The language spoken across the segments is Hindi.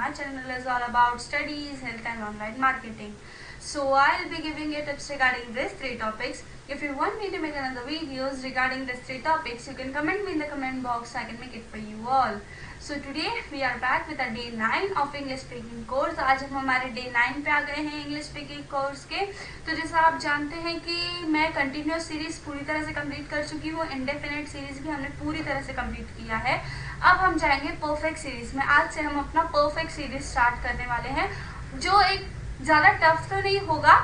my channel is all about studies, health and online marketing. So I'll be giving you tips regarding these three topics. If you want me to make another videos regarding these three topics, you can comment me in the comment box. I can make it for you all. So today we are back with a day 9 of English speaking course. आज हम हमारे day 9 पे आ गए हैं इंग्लिश स्पीकिंग कोर्स के। तो जैसा आप जानते हैं कि मैं कंटिन्यूस सीरीज पूरी तरह से कंप्लीट कर चुकी हूँ, इंडेफिनिट सीरीज भी हमने पूरी तरह से कंप्लीट किया है। अब हम जाएंगे परफेक्ट सीरीज में। आज से हम अपना परफेक्ट सीरीज स्टार्ट करने वाले हैं, जो एक ज़्यादा टफ तो नहीं होगा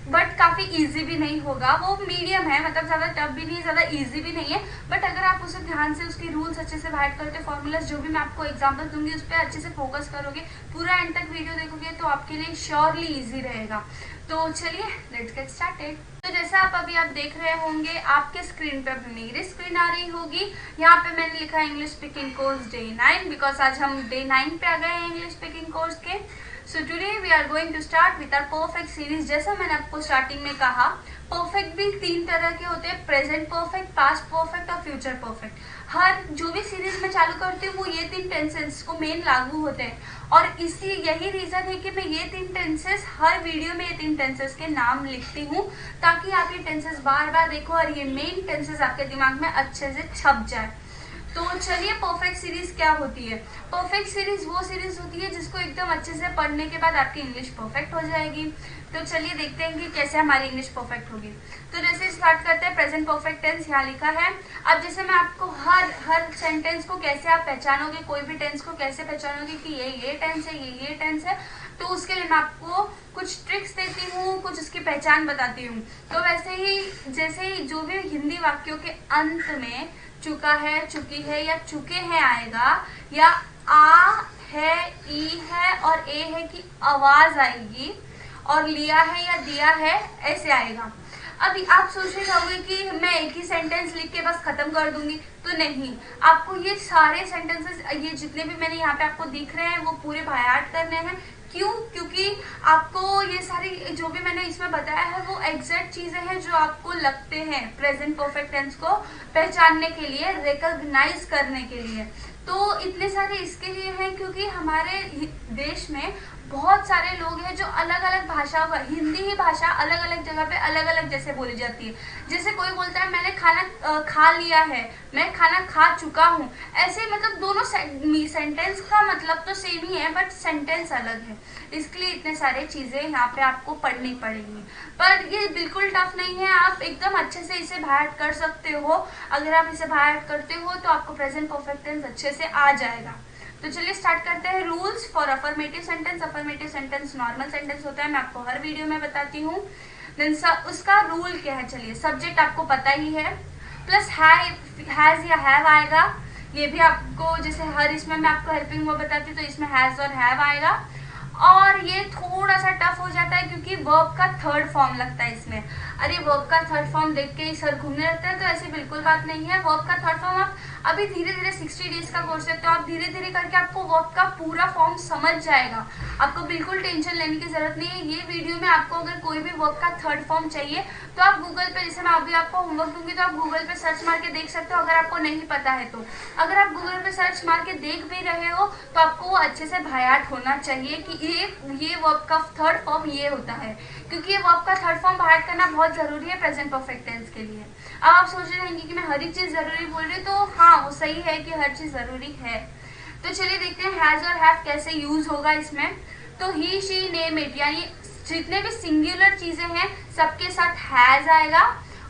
बट काफ़ी इजी भी नहीं होगा। वो मीडियम है, मतलब ज़्यादा टफ भी नहीं है, ज़्यादा इजी भी नहीं है। बट अगर आप उसे ध्यान से उसके रूल्स अच्छे से बाइट करते, फॉर्मूलाज जो भी मैं आपको एग्जांपल दूंगी उस पर अच्छे से फोकस करोगे, पूरा एंड तक वीडियो देखोगे तो आपके लिए श्योरली इजी रहेगा। तो चलिए लेट्स गेट स्टार्टेड। तो जैसा आप देख रहे होंगे, आपके स्क्रीन पे मेरी स्क्रीन आ रही होगी। यहाँ पे मैंने लिखा है English speaking course day 9, because आज हम डे 9 पे आ गए हैं इंग्लिश स्पीकिंग कोर्स के। So today we are going to start with our perfect series. जैसा मैंने आपको स्टार्टिंग में कहा, परफेक्ट भी 3 तरह के होते हैं, प्रेजेंट परफेक्ट, पास्ट परफेक्ट और फ्यूचर परफेक्ट। हर जो भी सीरीज में चालू करती हूँ वो ये 3 टेंसेस को मेन लागू होते हैं, और यही रीजन है कि मैं ये 3 टेंसेस हर वीडियो में ये 3 टेंसेस के नाम लिखती हूँ, ताकि आप ये टेंसेस बार बार देखो और ये मेन टेंसेस आपके दिमाग में अच्छे से छप जाए। तो चलिए, परफेक्ट सीरीज क्या होती है? परफेक्ट सीरीज वो सीरीज होती है जिसको एकदम अच्छे से पढ़ने के बाद आपकी इंग्लिश परफेक्ट हो जाएगी। तो चलिए देखते हैं कि कैसे हमारी इंग्लिश परफेक्ट होगी। तो जैसे स्टार्ट करते हैं, प्रेजेंट परफेक्ट टेंस यहाँ लिखा है। अब जैसे मैं आपको हर सेंटेंस को कैसे आप पहचानोगे, कोई भी टेंस को कैसे पहचानोगे कि ये टेंस है, ये टेंस है, तो उसके लिए मैं आपको कुछ ट्रिक्स देती हूँ, कुछ उसकी पहचान बताती हूँ। तो वैसे ही जैसे ही जो भी हिंदी वाक्यों के अंत में चुका है, चुकी है या चुके हैं आएगा, या आ है, ई है और ए है की आवाज आएगी, और लिया है या दिया है ऐसे आएगा। अभी आप सोच रहे होंगे कि मैं एक ही सेंटेंस लिख के बस खत्म कर दूंगी, तो नहीं, आपको ये सारे सेंटेंसेस, ये जितने भी मैंने यहाँ पे आपको दिख रहे हैं वो पूरे बायाट करने हैं। क्यों? क्योंकि आपको ये सारी जो भी मैंने इसमें बताया है वो एग्जैक्ट चीजें हैं जो आपको लगते हैं प्रेजेंट परफेक्ट टेंस को पहचानने के लिए, रिकॉग्नाइज करने के लिए। तो इतने सारे इसके लिए हैं क्योंकि हमारे देश में बहुत सारे लोग हैं जो अलग अलग भाषाओं का, हिंदी ही भाषा अलग अलग जगह पे अलग अलग जैसे बोली जाती है। जैसे कोई बोलता है मैंने खाना खा लिया है, मैं खाना खा चुका हूँ, ऐसे मतलब दोनों सेंटेंस का मतलब तो सेम ही है बट सेंटेंस अलग है। इसलिए इतने सारे चीजें यहाँ पे आपको पढ़नी पड़ेंगी, पर ये बिल्कुल टफ नहीं है। आप एकदम अच्छे से इसे बाहर कर सकते हो। अगर आप इसे बाहर करते हो तो आपको प्रेजेंट परफेक्ट टेंस अच्छे से आ जाएगा। तो चलिए स्टार्ट करते हैं। Rules for affirmative sentence. Affirmative sentence normal sentence होता है, मैं आपको हर वीडियो में बताती हूँ। देन उसका रूल क्या है? चलिए, सब्जेक्ट आपको पता ही है, प्लस हैज या हैव आएगा। ये भी आपको, जैसे हर इसमें मैं आपको हेल्पिंग वर्ब बताती हूँ तो इसमें हैज और हैव आएगा। और ये थोड़ा सा टफ हो जाता है क्योंकि वर्ब का थर्ड फॉर्म लगता है इसमें। अरे वर्ब का थर्ड फॉर्म देख के ही सर घूमने लगता है, तो ऐसी बिल्कुल बात नहीं है। वर्ब का थर्ड फॉर्म आप अभी धीरे धीरे 60 डेज का कोर्स है, तो आप धीरे धीरे करके आपको वर्ब का पूरा फॉर्म समझ जाएगा। आपको बिल्कुल टेंशन लेने की जरूरत नहीं है। ये वीडियो में आपको अगर कोई भी वर्ब का थर्ड फॉर्म चाहिए तो आप गूगल पे, जैसे मैं अभी आपको होमवर्क दूंगी तो आप गूगल पे सर्च मार के देख सकते हो, अगर आपको नहीं पता है तो। अगर आप गूगल पे सर्च मार के देख भी रहे हो तो आपको वो अच्छे से भायाट होना चाहिए कि ये वर्ब का थर्ड फॉर्म ये होता है, क्योंकि ये वर्ब का थर्ड फॉर्म बाहर करना बहुत जरूरी है प्रेजेंट परफेक्ट टेंस के लिए। अब आप सोच रहे होंगे कि मैं हर एक चीज जरूरी बोल रही हूँ, तो हाँ वो सही है कि हर चीज जरूरी है। तो चलिए देखते हैं हैज और हैव कैसे यूज होगा इसमें। तो ही, शी, नेम, इट, यानी जितने भी सिंगुलर चीजें हैं सबके साथ हैज आएगा,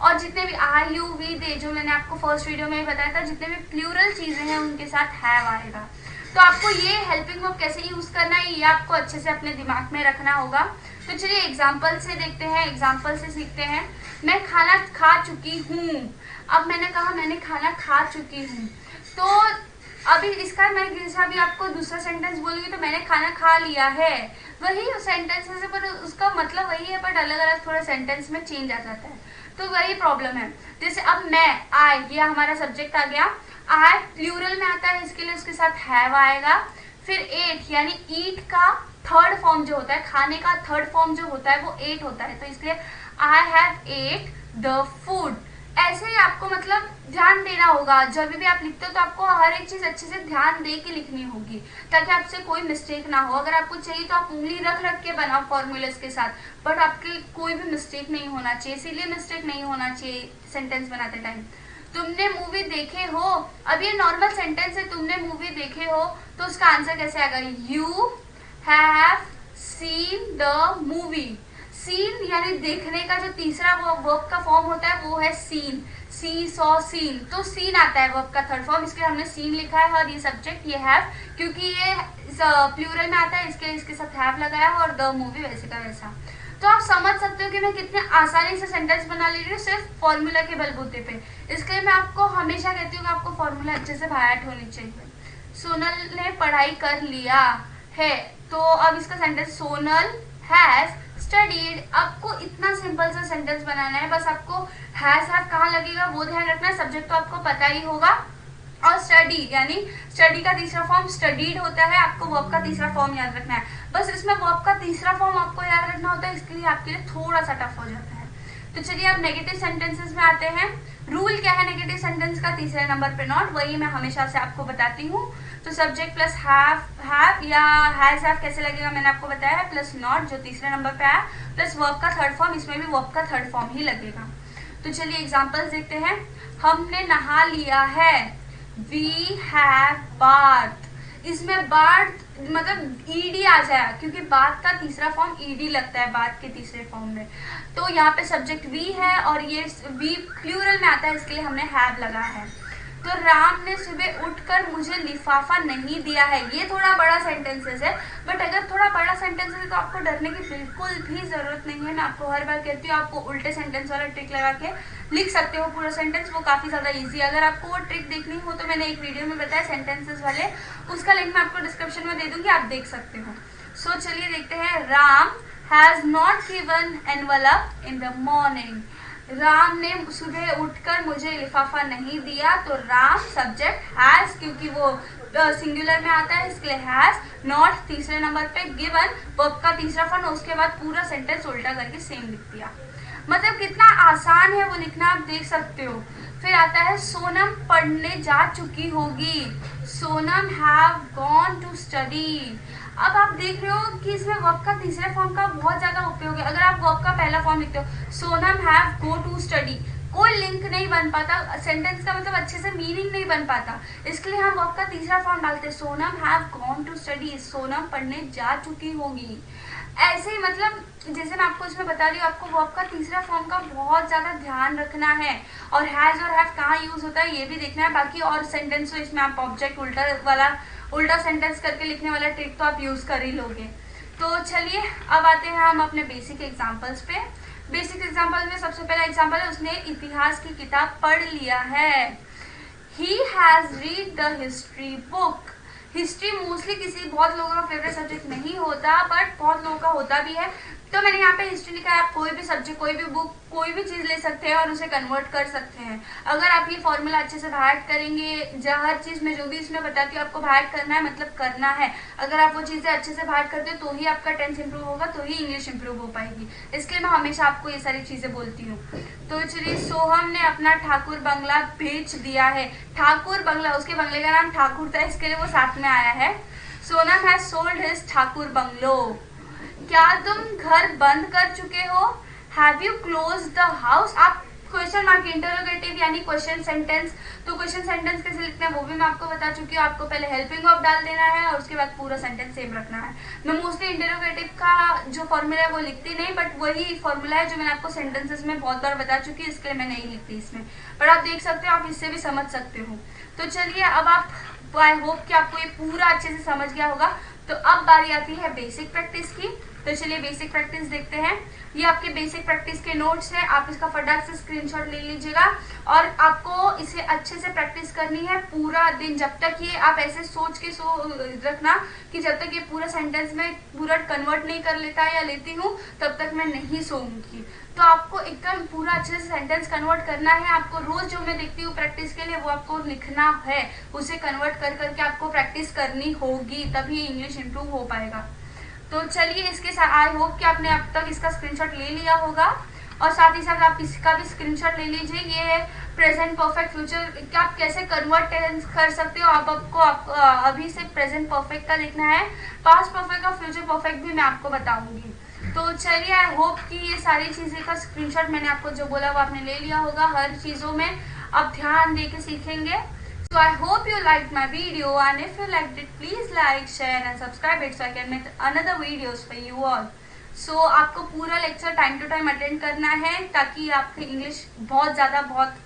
और जितने भी आई, यू, वी, दे, जो मैंने आपको फर्स्ट वीडियो में ही बताया था, जितने भी प्लूरल चीजें हैं उनके साथ हैव आएगा। तो आपको ये हेल्पिंग वर्ब कैसे यूज करना है ये आपको अच्छे से अपने दिमाग में रखना होगा। तो चलिए एग्जाम्पल से देखते हैं, एग्जाम्पल से सीखते हैं। मैं खाना खा चुकी हूँ। अब मैंने कहा मैंने खाना खा चुकी हूँ, तो अभी इसका मैं जैसा भी आपको दूसरा सेंटेंस बोलूंगी तो मैंने खाना खा लिया है, वही सेंटेंस है पर उसका मतलब वही है, बट अलग अलग थोड़ा सेंटेंस में चेंज आ जाता है, तो वही प्रॉब्लम है। जैसे अब मैं, आई, ये हमारा सब्जेक्ट आ गया। आई प्लूरल में आता है, इसके लिए उसके साथ हैव आएगा। फिर एट, यानी ईट का थर्ड फॉर्म जो होता है, खाने का थर्ड फॉर्म जो होता है वो एट होता है, तो इसलिए I have at the food. ऐसे ही आपको मतलब ध्यान देना होगा। जब भी आप लिखते हो तो आपको हर एक चीज अच्छे से ध्यान दे के लिखनी होगी ताकि आपसे कोई मिस्टेक ना हो। अगर आपको चाहिए तो आप उंगली रख रख के बनाओ फॉर्मूलेस के साथ, बट आपके कोई भी मिस्टेक नहीं होना चाहिए। इसीलिए मिस्टेक नहीं होना चाहिए सेंटेंस बनाते टाइम। तुमने मूवी देखे हो, अब ये नॉर्मल सेंटेंस है, तुमने मूवी देखे हो, तो उसका आंसर कैसे आएगा? You have seen the movie. Seen यानी देखने का जो तीसरा वर्ब का फॉर्म होता है वो है सीन। सी सॉ सीन, तो सीन आता है वर्ब का थर्ड फॉर्म, इसलिए हमने सीन लिखा है। और ये सब्जेक्ट ये हैव, क्योंकि ये प्लूरल में आता है इसके इसके साथ हैव लगाया है, और द मूवी वैसे का वैसा। तो आप समझ सकते हो कि मैं कितने आसानी से सेंटेंस बना ले रही हूँ सिर्फ फॉर्मूला के बलबूते पे। इसके लिए मैं आपको हमेशा कहती हूँ कि आपको फॉर्मूला अच्छे से बायट होनी चाहिए। सोनल ने पढ़ाई कर लिया है, तो अब इसका सेंटेंस सोनल हैज स्टडीड। आपको इतना सिंपल सा सेंटेंस बनाना है, बस आपको हैज हैव कहाँ लगेगा वो ध्यान रखना है। सब्जेक्ट तो आपको पता ही होगा। और स्टडी यानी स्टडी का तीसरा फॉर्म स्टडीड होता है, आपको वर्ब का तीसरा फॉर्म याद रखना है। बस इसमें वर्ब का तीसरा फॉर्म आपको याद रखना होता है, इसके लिए आपके लिए थोड़ा सा टफ हो जाता है। तो चलिए अब नेगेटिव सेंटेंसेस में आते हैं। रूल क्या है नेगेटिव सेंटेंस का? तीसरे नंबर पे नॉट, वही मैं हमेशा से आपको बताती हूँ। तो सब्जेक्ट प्लस हैव या हैज हैव कैसे लगेगा मैंने आपको बताया है, प्लस नॉट जो तीसरे नंबर पे आया, प्लस वर्ब का थर्ड फॉर्म, इसमें भी वर्ब का थर्ड फॉर्म ही लगेगा। तो चलिए एग्जांपल्स देखते हैं। हमने नहा लिया है, वी हैव बाथ। इसमें बाथ मतलब ईडी आ जाएगा, क्योंकि बाथ का तीसरा फॉर्म ईडी लगता है बाथ के तीसरे फॉर्म में। तो यहाँ पे सब्जेक्ट वी है और ये वी प्लूरल में आता है, इसके लिए हमने हैव लगा है। तो राम ने सुबह उठकर मुझे लिफाफा नहीं दिया है। ये थोड़ा बड़ा सेंटेंसेस है, बट अगर थोड़ा बड़ा सेंटेंस है तो आपको डरने की बिल्कुल भी जरूरत नहीं है। मैं आपको हर बार कहती हूँ, आपको उल्टे सेंटेंस वाला ट्रिक लगा के लिख सकते हो पूरा सेंटेंस, वो काफी ज्यादा इजी है। अगर आपको वो ट्रिक देखनी हो तो मैंने एक वीडियो में बताया सेंटेंसेस वाले, उसका लिंक मैं आपको डिस्क्रिप्शन में दे दूंगी, आप देख सकते हो। सो चलिए देखते हैं। Ram has not given envelope in the morning. Ram ने सुबह उठकर मुझे लिफाफा नहीं दिया, तो राम सब्जेक्ट हैज, क्योंकि वो सिंगुलर में आता है इसके लिए हैज, नॉट तीसरे नंबर पे, गिवन वर्ब का तीसरा फॉर्म, उसके बाद पूरा सेंटेंस उल्टा करके सेम लिख दिया। मतलब कितना आसान है वो लिखना, आप देख सकते हो। फिर आता है सोनम पढ़ने जा चुकी होगी, Sonam have gone to study. अब आप देख रहे हो कि इसमें वर्ब का तीसरे फॉर्म का बहुत ज्यादा उपयोग है। अगर आप वर्ब का पहला फॉर्म लिखते हो Sonam have go to study, कोई लिंक नहीं बन पाता, सेंटेंस का मतलब अच्छे से मीनिंग नहीं बन पाता। इसके लिए हम वर्ब का तीसरा फॉर्म डालते हैं, Sonam have gone to study, Sonam पढ़ने जा चुकी होगी। ऐसे ही मतलब जैसे मैं आपको इसमें बता रही हूँ, आपको वर्ब का तीसरा फॉर्म का बहुत ज्यादा ध्यान रखना है, और हैज और हैव कहाँ यूज होता है ये भी देखना है। बाकी और सेंटेंस तो इसमें आप ऑब्जेक्ट उल्टा सेंटेंस करके लिखने वाला ट्रिक तो आप यूज कर ही लोगे। तो चलिए अब आते हैं हम अपने बेसिक एग्जाम्पल्स पे। बेसिक एग्जाम्पल में सबसे पहला एग्जाम्पल है, उसने इतिहास की किताब पढ़ लिया है। He has read the history book. History mostly किसी बहुत लोगों का फेवरेट सब्जेक्ट नहीं होता, बट बहुत लोगों का होता भी है। तो मैंने यहाँ पे हिस्ट्री लिखा है। आप कोई भी सब्जेक्ट, कोई भी बुक, कोई भी चीज ले सकते हैं और उसे कन्वर्ट कर सकते हैं। अगर आप ये फॉर्मूला अच्छे से बाहर करेंगे, हर चीज में जो भी इसमें बताती हूँ आपको बाहर करना है, मतलब करना है। अगर आप वो चीजें अच्छे से बाहर करते हो तो ही आपका टेंस इंप्रूव होगा, तो ही इंग्लिश इंप्रूव हो पाएगी। इसके लिए मैं हमेशा आपको ये सारी चीजें बोलती हूँ। तो चलिए, सोहम ने अपना ठाकुर बंगला बेच दिया है। ठाकुर बंगला, उसके बंगले का नाम ठाकुर था, इसके लिए वो साथ में आया है। Sonam has sold his Thakur bungalow. क्या तुम घर बंद कर चुके हो? Have you close the house. आप क्वेश्चन मार्क इंटरोगेटिव यानी क्वेश्चन सेंटेंस, तो क्वेश्चन सेंटेंस कैसे लिखते हैं वो भी मैं आपको बता चुकी हूँ। आपको पहले हेल्पिंग ऑफ डाल देना है और उसके बाद पूरा सेंटेंस सेम रखना है। मैं मोस्टली इंटरोगेटिव का जो फॉर्मूला है वो लिखती नहीं, बट वही फॉर्मूला है जो मैंने आपको सेंटेंसेस में बहुत बार बता चुकी है, इसके लिए मैं नहीं लिखती इसमें। पर आप देख सकते हो, आप इससे भी समझ सकते हो। तो चलिए, अब आप, आई होप कि आपको ये पूरा अच्छे से समझ गया होगा। तो अब बारी आती है बेसिक प्रैक्टिस की। तो चलिए बेसिक प्रैक्टिस देखते हैं। ये आपके बेसिक प्रैक्टिस के नोट्स हैं, आप इसका फटाक से स्क्रीनशॉट ले लीजिएगा और आपको इसे अच्छे से प्रैक्टिस करनी है पूरा दिन। जब तक ये आप ऐसे सोच के रखना कि जब तक ये पूरा सेंटेंस में पूरा कन्वर्ट नहीं कर लेता या लेती हूँ तब तक मैं नहीं सोऊंगी। तो आपको एकदम पूरा अच्छे से सेंटेंस कन्वर्ट करना है। आपको रोज जो मैं देखती हूँ प्रैक्टिस के लिए वो आपको लिखना है, उसे कन्वर्ट कर करके आपको प्रैक्टिस करनी होगी, तभी इंग्लिश इंप्रूव हो पाएगा। तो चलिए, इसके साथ आई होप कि आपने अब तक इसका स्क्रीनशॉट ले लिया होगा और साथ ही साथ आप इसका भी स्क्रीनशॉट ले लीजिए। ये प्रेजेंट परफेक्ट फ्यूचर का आप कैसे कन्वर्ट कर सकते हो। आपको अभी से प्रेजेंट परफेक्ट का लिखना है, पास्ट परफेक्ट और फ्यूचर परफेक्ट भी मैं आपको बताऊंगी। तो चलिए, आई होप कि ये सारी चीज़ें का स्क्रीनशॉट मैंने आपको जो बोला वो आपने ले लिया होगा। हर चीज़ों में आप ध्यान दे के सीखेंगे। So I hope you liked my video, and if you liked it, please like, share and subscribe it so I can make another videos for you all. So आपको पूरा lecture time to time attend करना है ताकि आपकी इंग्लिश बहुत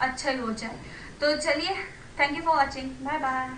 अच्छा हो जाए। तो चलिए, thank you for watching, bye bye.